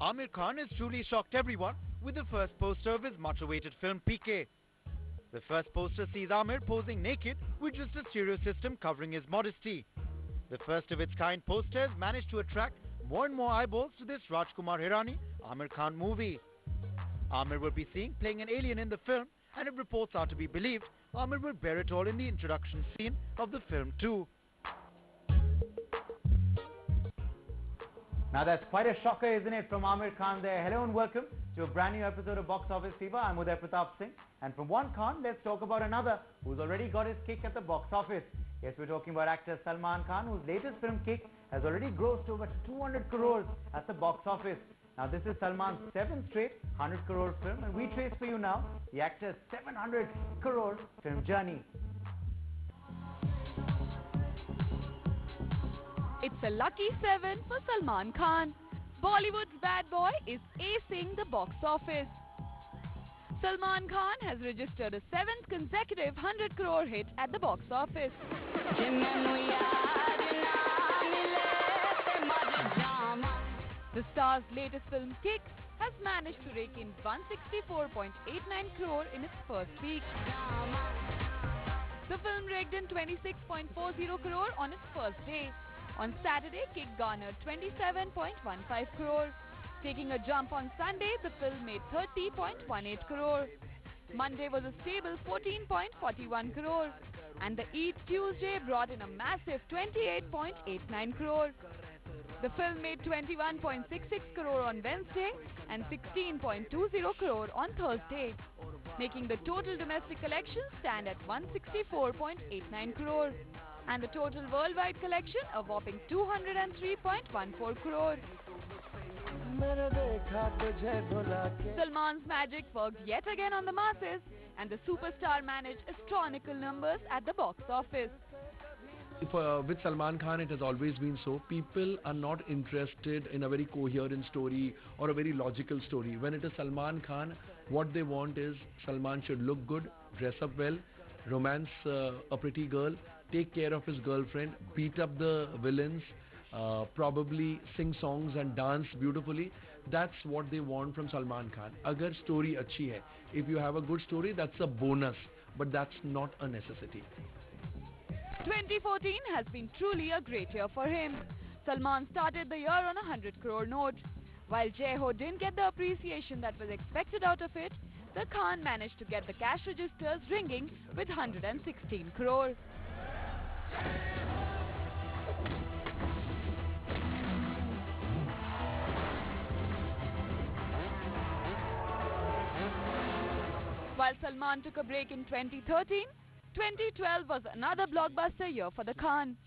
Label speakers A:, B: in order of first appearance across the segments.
A: Amir Khan has truly shocked everyone with the first poster of his much-awaited film PK. The first poster sees Amir posing naked with just a stereo system covering his modesty. The first of its kind poster has managed to attract more and more eyeballs to this Rajkumar Hirani Amir Khan movie. Amir will be seen playing an alien in the film, and if reports are to be believed, Amir will bear it all in the introduction scene of the film too.
B: Now that's quite a shocker, isn't it, from Amir Khan there. Hello and welcome to a brand new episode of Box Office Fever. I'm Uday Pratap Singh. And from one Khan, let's talk about another who's already got his kick at the box office. Yes, we're talking about actor Salman Khan, whose latest film Kick has already grossed over 200 crores at the box office. Now this is Salman's 7th straight 100 crore film, and we trace for you now the actor's 700 crore film journey.
C: It's a lucky 7 for Salman Khan. Bollywood's bad boy is acing the box office. Salman Khan has registered a 7th consecutive 100 crore hit at the box office. The star's latest film, Kick, has managed to rake in 164.89 crore in its first week. The film raked in 26.40 crore on its first day. On Saturday, Kick garnered 27.15 crore. Taking a jump on Sunday, the film made 30.18 crore. Monday was a stable 14.41 crore. And the Eid Tuesday brought in a massive 28.89 crore. The film made 21.66 crore on Wednesday and 16.20 crore on Thursday, making the total domestic collection stand at 164.89 crore. And the total worldwide collection a whopping 203.14 crore. Salman's magic worked yet again on the masses, and the superstar managed astronomical numbers at the box office.
D: With Salman Khan, it has always been so. People are not interested in a very coherent story or a very logical story. When it is Salman Khan, what they want is Salman should look good, dress up well, romance a pretty girl, take care of his girlfriend, beat up the villains, probably sing songs and dance beautifully. That's what they want from Salman Khan. Agar story achhi hai, if you have a good story, that's a bonus, but that's not a necessity.
C: 2014 has been truly a great year for him. Salman started the year on a 100 crore note. While Jai Ho didn't get the appreciation that was expected out of it, the Khan managed to get the cash registers ringing with 116 crore. While Salman took a break in 2013, 2012 was another blockbuster year for the Khan.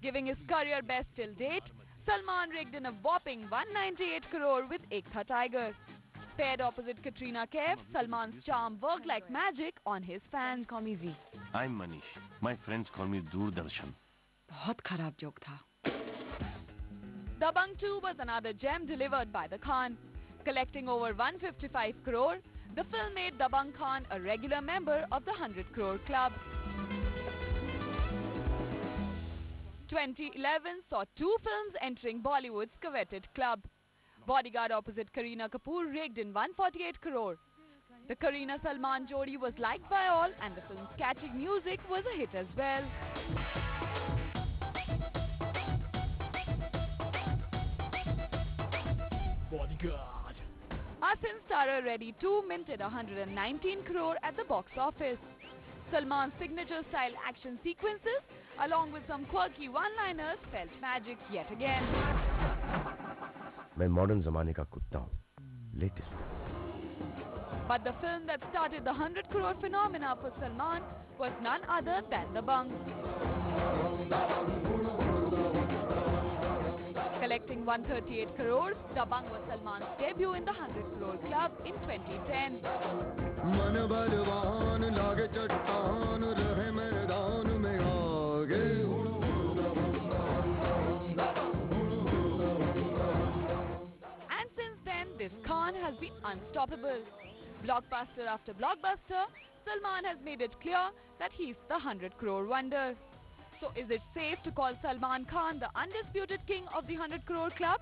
C: Giving his career best till date, Salman raked in a whopping 198 crore with Ek Tha Tiger. Paired opposite Katrina Kaif, Salman's charm worked like magic on his fans.
E: Call me Z. I'm Manish. My friends call me Doordarshan.
F: बहुत खराब joke था.
C: Dabangg 2 was another gem delivered by the Khan. Collecting over 155 crore, the film made Dabangg Khan a regular member of the 100 crore club. 2011 saw 2 films entering Bollywood's coveted club. Bodyguard opposite Kareena Kapoor raked in 148 crore. The Kareena-Salman jodi was liked by all, and the film's catchy music was a hit as well.
A: Bodyguard.
C: Asin Starrer Reddy 2 minted 119 crore at the box office. Salman's signature style action sequences, along with some quirky one-liners, felt magic yet again.
E: मैं modern ज़माने का कुत्ता हूँ, latest.
C: But the film that started the 100 crore phenomena for Salman was none other than Dabangg. Collecting 138 crores, Dabangg was Salman's debut in the 100 crore club in 2010. And since then, this Khan has been unstoppable. Blockbuster after blockbuster, Salman has made it clear that he's the 100 crore wonder. So is it safe to call Salman Khan the undisputed king of the 100 crore club?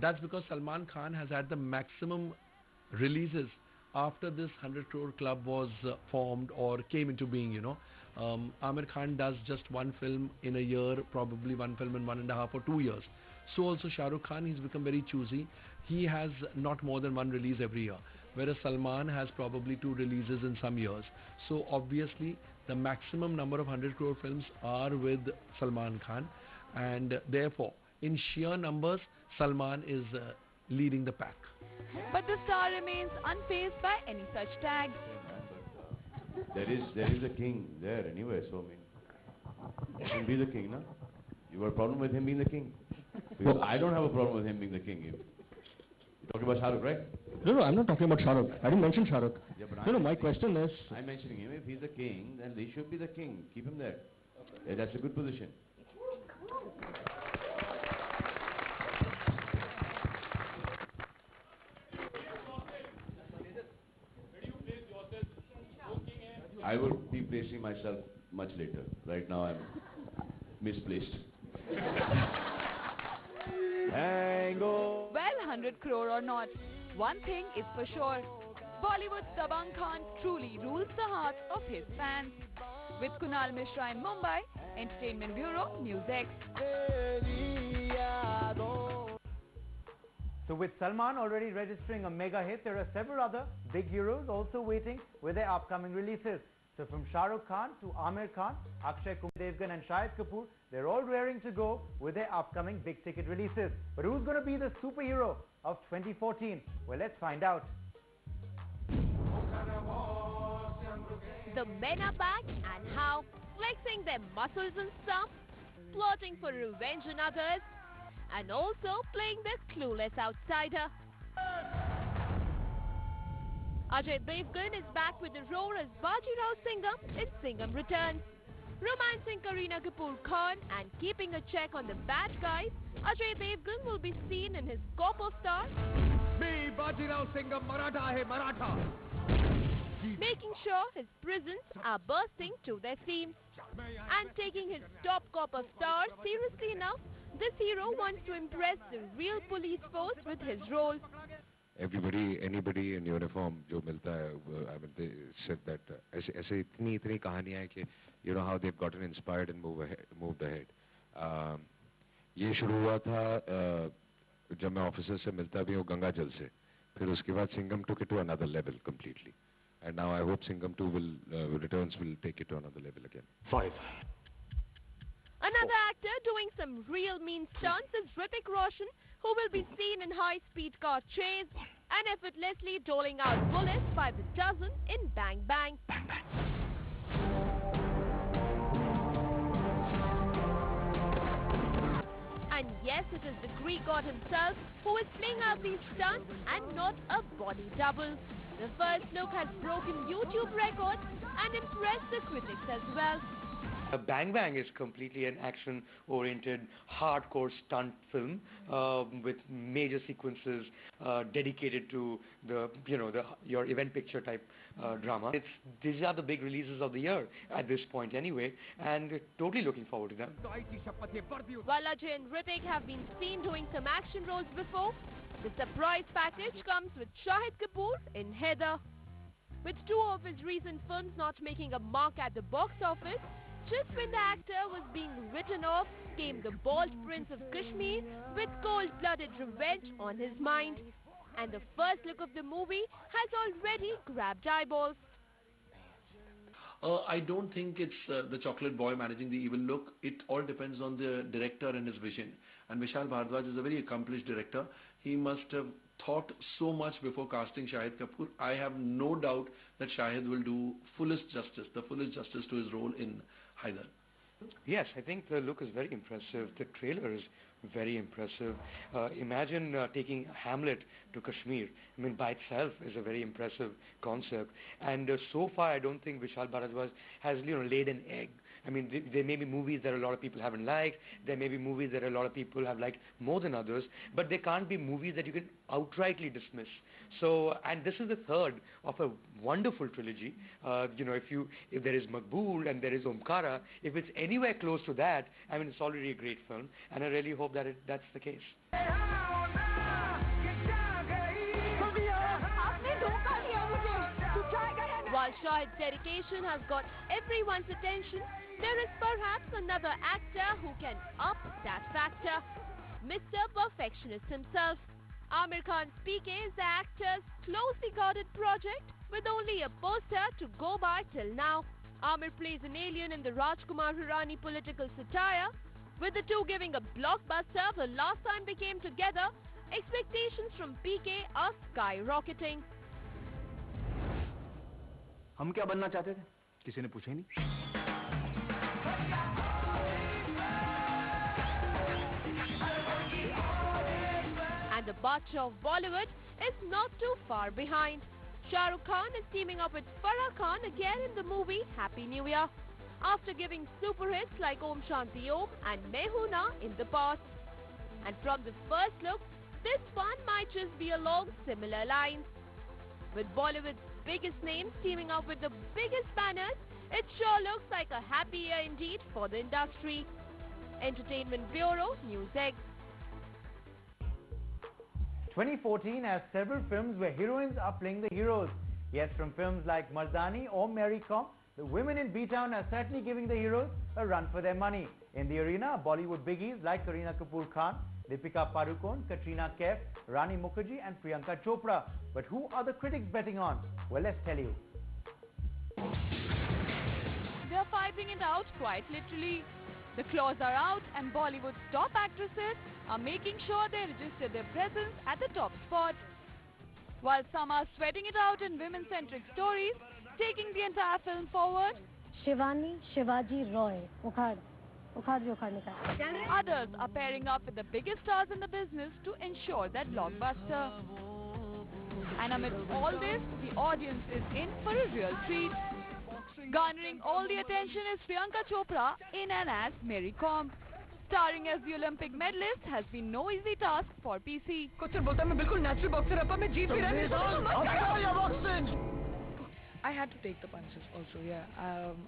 D: That's because Salman Khan has had the maximum releases after this 100 crore club was formed or came into being, you know. Amir Khan does just one film in a year, probably one film in 1.5 or 2 years. So also Shah Rukh Khan, he's become very choosy. He has not more than one release every year, whereas Salman has probably 2 releases in some years. So obviously the maximum number of 100 crore films are with Salman Khan, and therefore in sheer numbers Salman is leading the pack.
C: But the star remains unfazed by any such tags.
G: There is a king there anyway, so I mean, let him be the king, no? You got a problem with him being the king? Because I don't have a problem with him being the king. You're talking about Shah Rukh, right?
H: No, I'm not talking about Shah Rukh. I didn't mention Shah Rukh.
G: Yeah,
H: No, my question is...
G: I'm mentioning him. If he's the king, then he should be the king. Keep him there. Yeah, that's a good position. I will be placing myself much later. Right now I'm misplaced. Tango.
C: Well, 100 crore or not, one thing is for sure. Bollywood's Dabangg Khan truly rules the hearts of his fans. With Kunal Mishra in Mumbai, Entertainment Bureau, NewsX.
B: So with Salman already registering a mega hit, there are several other big heroes also waiting with their upcoming releases. So from Shah Rukh Khan to Amir Khan, Akshay Kumar, Devgan and Shahid Kapoor, they're all raring to go with their upcoming big ticket releases. But who's going to be the superhero of 2014? Well, let's find out.
I: The men are back, and how? Flexing their muscles and stuff, plotting for revenge on others, and also playing the clueless outsider. Ajay Devgan is back with the role as Bajirao Singham in Singham Returns. Romancing Kareena Kapoor Khan and keeping a check on the bad guys, Ajay Devgan will be seen in his copper star,
A: Me Bajirao Singham Maratha hai Maratha.
I: making sure his prisons are bursting to their seams. And taking his top copper star seriously enough, this hero wants to impress the real police force with his role.
J: Anybody in uniform जो मिलता है, I mean, they said that ऐसे इतनी कहानियाँ हैं कि you know how they've gotten inspired and moved ahead. ये शुरू हुआ था जब मैं ऑफिसर से मिलता भी हूँ गंगा जल से, फिर उसके बाद Singham took it to another level completely, and now I hope Singham 2 returns will take it to another level again.
H: 5.
I: Another actor doing some real mean stunts is Hrithik Roshan, who will be seen in high-speed car chase and effortlessly doling out bullets by the dozen in Bang Bang. And yes, it is the Greek god himself who is playing out these stunts and not a body double. The first look has broken YouTube records and impressed the critics as well.
K: Bang Bang is completely an action-oriented, hardcore stunt film with major sequences dedicated to your event picture type drama. These are the big releases of the year at this point anyway, and totally looking forward to them.
I: While Ajay and Hrithik have been seen doing some action roles before, the surprise package comes with Shahid Kapoor in Heather. With 2 of his recent films not making a mark at the box office, just when the actor was being written off, came the bald Prince of Kashmir with cold-blooded revenge on his mind. And the first look of the movie has already grabbed eyeballs.
D: I don't think it's the chocolate boy managing the evil look. It all depends on the director and his vision. And Vishal Bhardwaj is a very accomplished director. He must have thought so much before casting Shahid Kapoor. I have no doubt that Shahid will do the fullest justice to his role in Haider.
K: Yes, I think the look is very impressive. The trailer is very impressive. Imagine taking Hamlet to Kashmir. I mean, by itself is a very impressive concept. And so far, I don't think Vishal Bhardwaj has laid an egg. I mean, there may be movies that a lot of people haven't liked. There may be movies that a lot of people have liked more than others. But there can't be movies that you can outrightly dismiss. So, and this is the third of a wonderful trilogy. If there is Maqbool and there is Omkara, if it's anywhere close to that, I mean, it's already a great film. And I really hope that that's the case.
I: Shahid's dedication has got everyone's attention, there is perhaps another actor who can up that factor. Mr. Perfectionist himself. Aamir Khan's PK is the actor's closely guarded project with only a poster to go by till now. Aamir plays an alien in the Rajkumar Hirani political satire. With the two giving a blockbuster the last time they came together, expectations from PK are skyrocketing.
L: हम क्या बनना चाहते थे? किसी ने पूछा ही नहीं.
I: And the Badshah of Bollywood is not too far behind. Shah Rukh Khan is teaming up with Farah Khan again in the movie Happy New Year, after giving super hits like Om Shanti Om and Main Hoon Na in the past. And from the first look, this one might just be along similar lines. With Bollywood's biggest names teaming up with the biggest banners, it sure looks like a happy year indeed for the industry. Entertainment Bureau, NewsEgg.
B: 2014 has several films where heroines are playing the heroes. Yes, from films like Mardani or Mary Kom, the women in B-Town are certainly giving the heroes a run for their money. In the arena, Bollywood biggies like Kareena Kapoor Khan, Deepika Padukone, Katrina Kaif, Rani Mukherjee and Priyanka Chopra. But who are the critics betting on? Well, let's tell you.
C: They're fighting it out quite literally. The claws are out and Bollywood's top actresses are making sure they register their presence at the top spot. While some are sweating it out in women-centric stories, taking the entire film forward,
M: Shivani Shivaji Roy, Ukhad
C: others are pairing up with the biggest stars in the business to ensure that blockbuster. And amidst all this, the audience is in for a real treat. Garnering all the attention is Priyanka Chopra in and as Mary Kom. Starring as the Olympic medalist has been no easy task for PC.
F: I had to take the punches also, yeah.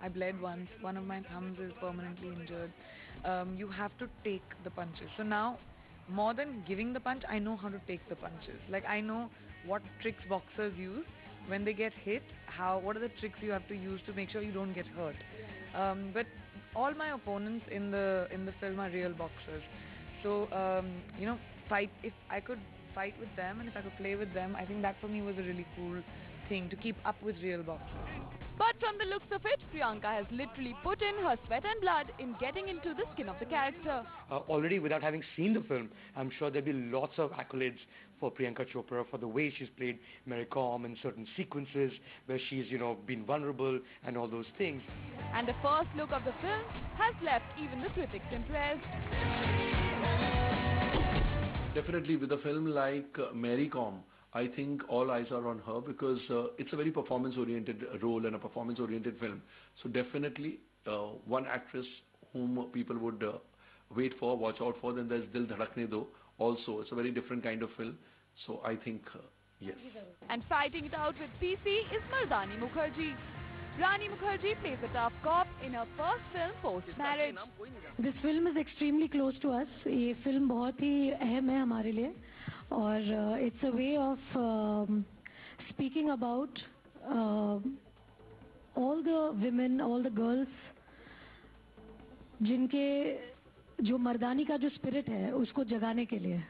F: I bled once. One of my thumbs is permanently injured. You have to take the punches. So now, more than giving the punch, I know how to take the punches. Like, I know what tricks boxers use when they get hit. What are the tricks you have to use to make sure you don't get hurt. But all my opponents in the film are real boxers. So, if I could fight with them and if I could play with them, I think that for me was a really cool thing, to keep up with real boxers.
C: But from the looks of it, Priyanka has literally put in her sweat and blood in getting into the skin of the character.
K: Already, without having seen the film, I'm sure there'll be lots of accolades for Priyanka Chopra for the way she's played Mary Kom in certain sequences where she's, been vulnerable and all those things.
C: And the first look of the film has left even the critics impressed.
D: Definitely with a film like Mary Kom, I think all eyes are on her because it's a very performance-oriented role and a performance-oriented film. So definitely one actress whom people would wait for, watch out for. Then there's Dil Dhadakne Do. Also, it's a very different kind of film. So I think, yes.
C: And fighting it out with PC is Mardani Mukherjee. Rani Mukherjee plays a tough cop in her first film post-marriage.
M: This film is extremely close to us. ये film बहुत ही अहम है हमारे लिए. और it's a way of speaking about all the women, all the girls जिनके जो मर्दानी का जो spirit है उसको जगाने के लिए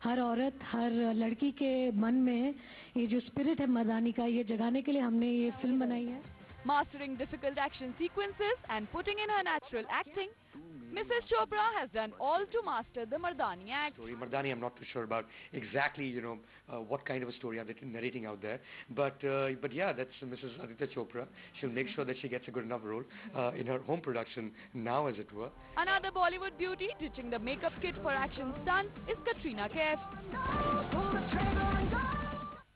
M: हर औरत हर लड़की के मन में ये जो spirit है मर्दानी का ये जगाने के लिए हमने ये film बनाई है.
C: Mastering difficult action sequences and putting in her natural acting, Mrs. Chopra has done all to master the Mardani act.
K: Mardani, I'm not too sure about exactly, what kind of a story are they narrating out there. But yeah, that's Mrs. Aditya Chopra. She'll make sure that she gets a good enough role in her home production now, as it were.
C: Another Bollywood beauty ditching the makeup kit for action stunts is Katrina Kaif.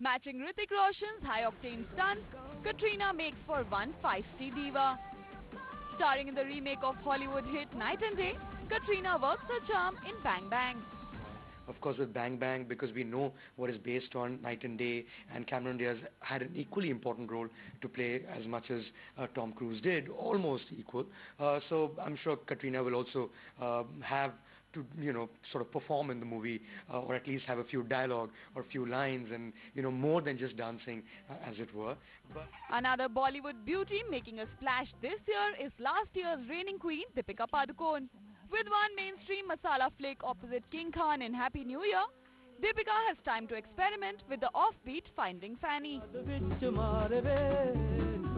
C: Matching Hrithik Roshan's high-octane stunts, Katrina makes for one feisty diva. Starring in the remake of Hollywood hit Night and Day, Katrina works her charm in Bang Bang.
K: Of course, with Bang Bang, because we know what is based on Night and Day, and Cameron Diaz had an equally important role to play as much as Tom Cruise did, almost equal. So I'm sure Katrina will also have to sort of perform in the movie, or at least have a few dialogue or a few lines, and more than just dancing, as it were. But
C: another Bollywood beauty making a splash this year is last year's reigning queen Deepika Padukone. With one mainstream masala flick opposite King Khan in Happy New Year, Deepika has time to experiment with the offbeat Finding Fanny.
N: This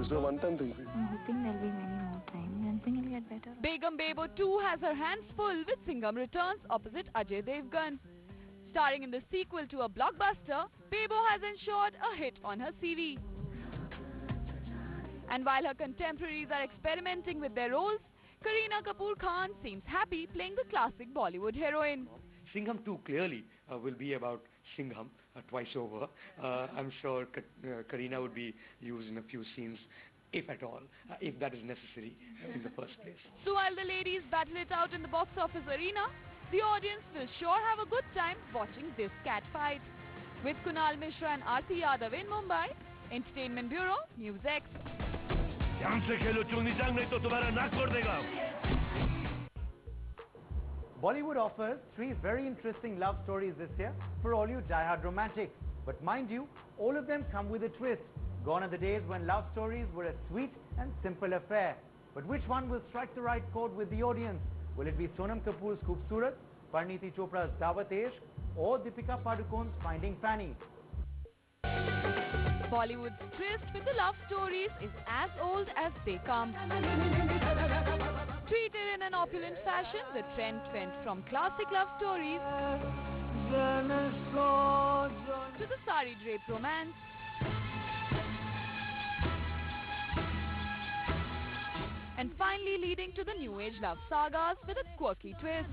N: is a one-time thing.
O: I'm hoping there'll be many more times and things will get better.
C: Begum Bebo too has her hands full with Singham Returns opposite Ajay Devgan. Starring in the sequel to a blockbuster, Bebo has ensured a hit on her CV. And while her contemporaries are experimenting with their roles, Kareena Kapoor Khan seems happy playing the classic Bollywood heroine.
K: Singham 2 clearly will be about Singham twice over. I'm sure Kareena would be used in a few scenes, if at all, if that is necessary in the first place.
C: So while the ladies battle it out in the box office arena, the audience will sure have a good time watching this cat fight. With Kunal Mishra and Aarti Yadav in Mumbai, Entertainment Bureau, News X.
B: Bollywood offers 3 very interesting love stories this year for all you die-hard romantics. But mind you, all of them come with a twist. Gone are the days when love stories were a sweet and simple affair. But which one will strike the right chord with the audience? Will it be Sonam Kapoor's Khoobsurat, Parineeti Chopra's Daawat Ishq, or Deepika Padukone's Finding Fanny?
C: Bollywood's tryst with the love stories is as old as they come. Treated in an opulent fashion, the trend went from classic love stories to the sari draped romance, and finally leading to the new age love sagas with a quirky twist.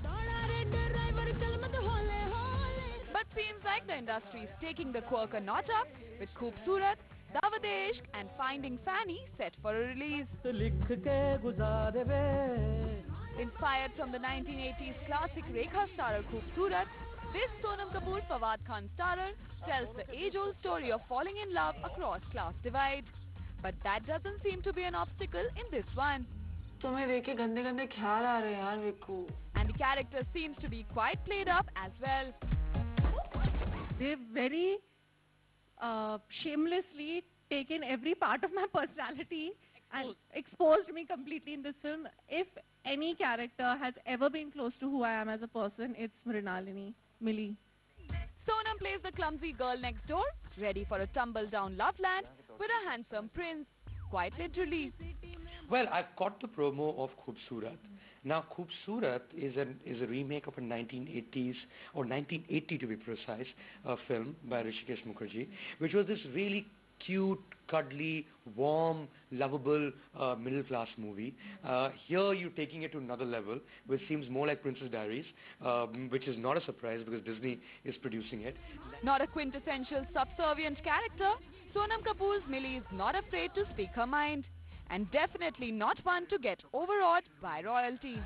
C: But seems like the industry is taking the quirk a notch up with Khoobsurat, Daawat Ishq and Finding Fanny set for a release. Inspired from the 1980s classic Rekha starrer Khoobsurat, this Sonam Kapoor Fawad Khan starrer tells the age-old story of falling in love across class divide. But that doesn't seem to be an obstacle in this one. And the character seems to be quite played up as well.
P: They've very shamelessly taken every part of my personality and exposed me completely in this film. If any character has ever been close to who I am as a person, it's Mrinalini, Millie.
C: Sonam plays the clumsy girl next door, ready for a tumble-down loveland with a handsome prince, quite literally.
K: Well, I've caught the promo of Khoobsurat. Now, Khoobsurat is a remake of a 1980s, or 1980 to be precise, film by Hrishikesh Mukherjee, which was this really cute, cuddly, warm, lovable middle-class movie. Here you're taking it to another level, which seems more like Princess Diaries, which is not a surprise because Disney is producing it.
C: Not a quintessential subservient character, Sonam Kapoor's Millie is not afraid to speak her mind. And definitely not one to get overawed by royalty.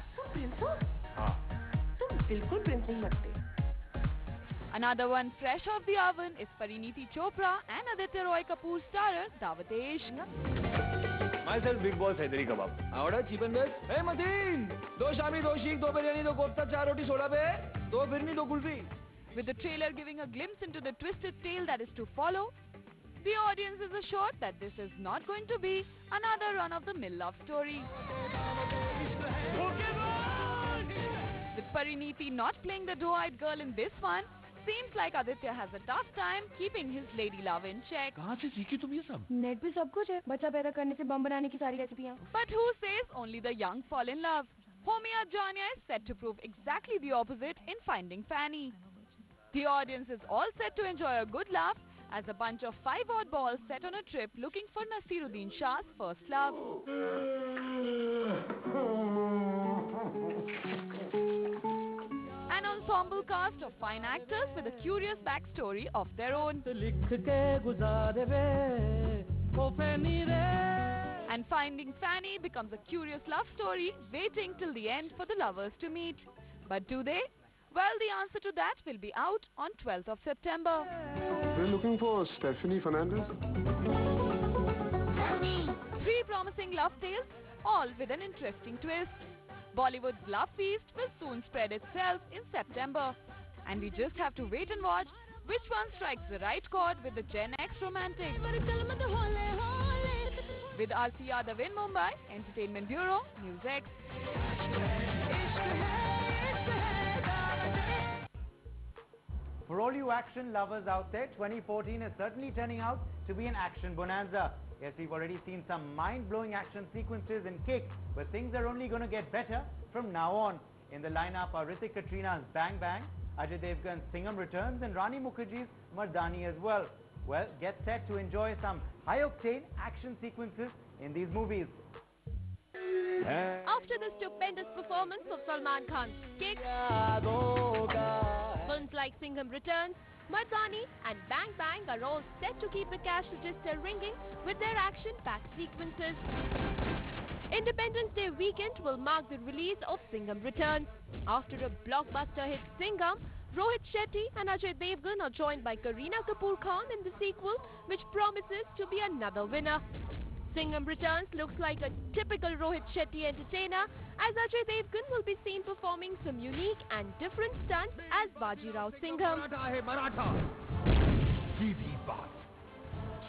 C: Another one fresh off the oven is Parineeti Chopra and Aditya Roy Kapoor starrer Daawat Ishq.
L: Myself, Big Boss Hyderabad Kebab.
D: Order cheap and best. Hey Mateen, do shami, do sheikh, do biryani, do kofta, 4 roti soda pe, do firni, do kulfi.
C: With the trailer giving a glimpse into the twisted tale that is to follow, the audience is assured that this is not going to be another run-of-the-mill love story. With Parineeti not playing the doe-eyed girl in this one, seems like Aditya has a tough time keeping his lady love in check.
D: कहाँ से सीखी तुम ये सब?
O: Net पे सब कुछ है, बच्चा पैदा करने से बम बनाने की सारी रेसिपियाँ.
C: But who says only the young fall in love? Homia Jania is set to prove exactly the opposite in Finding Fanny. The audience is all set to enjoy a good laugh as a bunch of 5 oddballs set on a trip looking for Nasiruddin Shah's first love. An ensemble cast of fine actors with a curious backstory of their own. And Finding Fanny becomes a curious love story waiting till the end for the lovers to meet. But do they? Well, the answer to that will be out on 12th of September.
N: We're looking for Stephanie Fernandez.
C: 3 promising love tales, all with an interesting twist. Bollywood's love feast will soon spread itself in September. And we just have to wait and watch which one strikes the right chord with the Gen X romantic. With R.C. Yadav in Mumbai, Entertainment Bureau, News X.
B: For all you action lovers out there, 2014 is certainly turning out to be an action bonanza. Yes, we've already seen some mind-blowing action sequences in Kick, but things are only going to get better from now on. In the lineup are Hrithik Katrina's Bang Bang, Ajay Devgan's Singham Returns and Rani Mukherjee's Mardani as well. Well, get set to enjoy some high-octane action sequences in these movies.
I: After the stupendous performance of Salman Khan's Kick, films like Singham Returns, Mardani and Bang Bang are all set to keep the cash register ringing with their action-packed sequences. Independence Day weekend will mark the release of Singham Returns. After a blockbuster hit Singham, Rohit Shetty and Ajay Devgan are joined by Kareena Kapoor Khan in the sequel, which promises to be another winner. Singham Returns looks like a typical Rohit Shetty entertainer, as Ajay Devgan will be seen performing some unique and different stunts as Bajirao Singham.
Q: सीधी बात,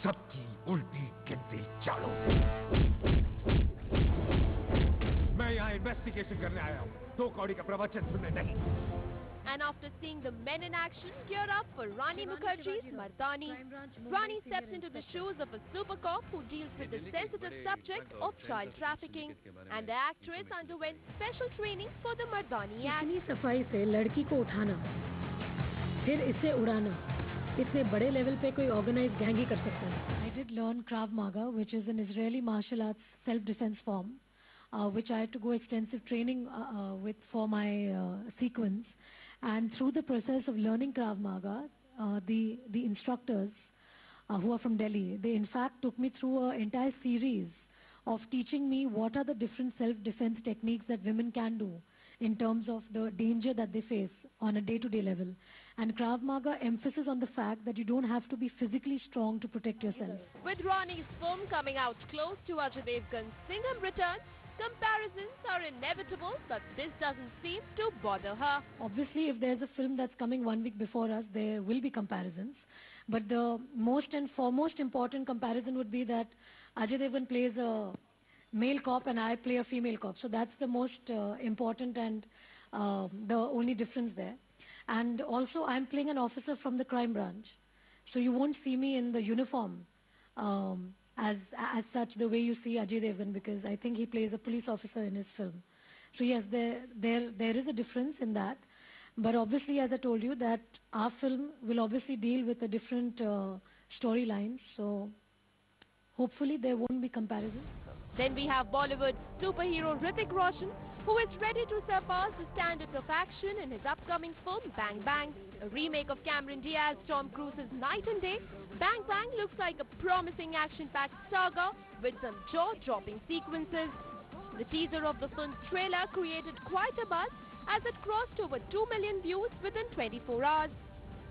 Q: सबकी उल्टी गिनती चालो। मैं यहाँ investigation करने आया हूँ, 2 कौड़ी का प्रवचन सुनने नहीं।
I: And after seeing the men in action gear up for Rani Mukherjee's Mardani, Rani steps into the shoes of a super cop who deals with the sensitive subject of child trafficking, and the actress underwent special training for the Mardani act.
M: इतनी सफाई से लड़की को उठाना, फिर इसे उड़ाना, इतने बड़े लेवल पे कोई ऑर्गेनाइज्ड गैंग ही कर सकता है. I did learn Krav Maga, which is an Israeli martial arts self-defense form, which I had to go extensive training with for my sequence. And through the process of learning Krav Maga, the instructors who are from Delhi, they in fact took me through an entire series of teaching me what are the different self-defense techniques that women can do in terms of the danger that they face on a day-to-day level. And Krav Maga emphasis on the fact that you don't have to be physically strong to protect yourself.
I: With Rani's film coming out close to Ajay Devgan's Singham Returns, comparisons are inevitable, but this doesn't seem to bother her.
M: Obviously, if there's a film that's coming 1 week before us, there will be comparisons. But the most and foremost important comparison would be that Ajay Devgan plays a male cop and I play a female cop. So that's the most important and the only difference there. And also, I'm playing an officer from the crime branch. So you won't see me in the uniform as such the way you see Ajay Devgan, because I think he plays a police officer in his film. So yes, there is a difference in that. But obviously, as I told you, that our film will obviously deal with a different storyline. So hopefully there won't be comparisons.
I: Then we have Bollywood's superhero Hrithik Roshan, who is ready to surpass the standards of action in his upcoming film Bang Bang. A remake of Cameron Diaz, Tom Cruise's Night and Day, Bang Bang looks like a promising action-packed saga with some jaw-dropping sequences. The teaser of the film's trailer created quite a buzz as it crossed over 2 million views within 24 hours.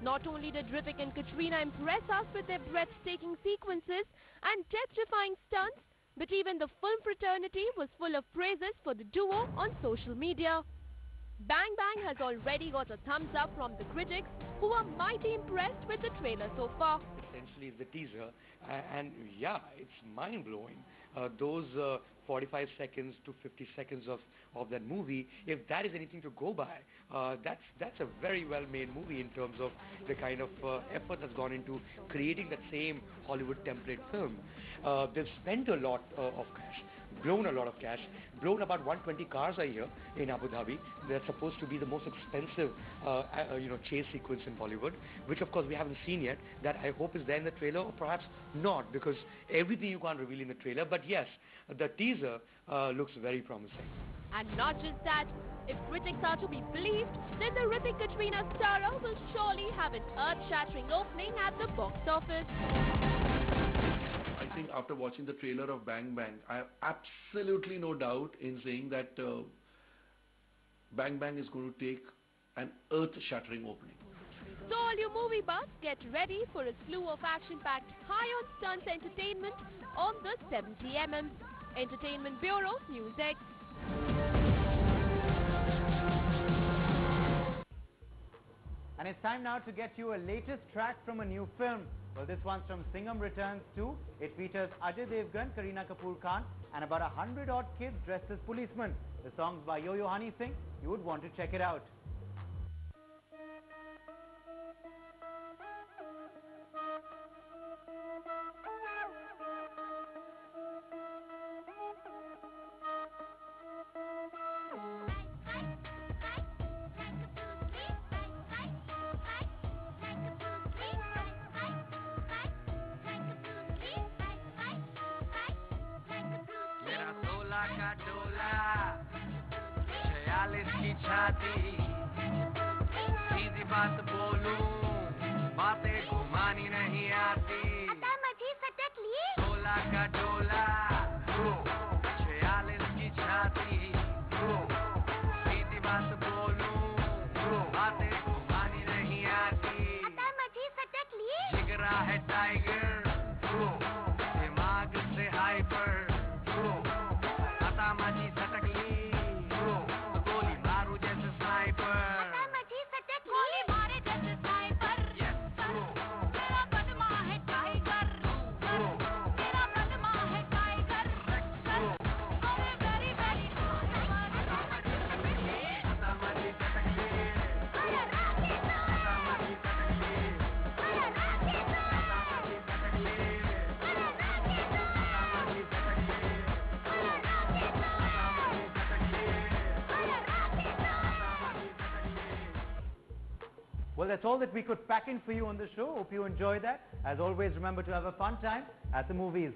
I: Not only did Hrithik and Katrina impress us with their breathtaking sequences and death-defying stunts, but even the film fraternity was full of praises for the duo on social media. Bang Bang has already got a thumbs up from the critics, who are mighty impressed with the trailer so far.
K: Essentially, the teaser, and yeah, it's mind-blowing. Those 45 seconds to 50 seconds of that movie, if that is anything to go by, that's a very well-made movie in terms of the kind of effort that's gone into creating that same Hollywood template film. They've spent a lot of cash, blown a lot of cash, blown about 120 cars a year in Abu Dhabi. They're supposed to be the most expensive chase sequence in Bollywood, which of course we haven't seen yet. That I hope is there in the trailer, or perhaps not, because everything you can't reveal in the trailer. But yes, the teaser looks very promising.
I: And not just that, if critics are to be believed, then the Hrithik Katrina starrer will surely have an earth-shattering opening at the box office.
D: I think after watching the trailer of Bang Bang, I have absolutely no doubt in saying that Bang Bang is going to take an earth-shattering opening.
I: So all you movie buffs, get ready for a slew of action-packed, high-on-stunts entertainment on the 70mm. Entertainment Bureau, News X.
B: And it's time now to get you a latest track from a new film. Well, this one's from Singham Returns 2. It features Ajay Devgan, Kareena Kapoor Khan, and about 100-odd kids dressed as policemen. The song's by Yo-Yo Honey Singh. You would want to check it out.
R: का डोला 46 की छाती सीधी बात बोलूं बातें घुमानी नहीं आती 16 का डोला 46 की छाती सीधी बात बोलूं बातें घुमानी नहीं आती जिगरा है टाइगर दिमाग से हाइपर माझी सटकली गोली मारू जैसे स्नाइपर गोली मारे जैसे स्नाइपर मेरा बदमा है टाइगर मेरा बदमा है टाइगर अरे वेरी वेरी माझी सटकली
B: Well, that's all that we could pack in for you on the show. Hope you enjoyed that. As always, remember to have a fun time at the movies.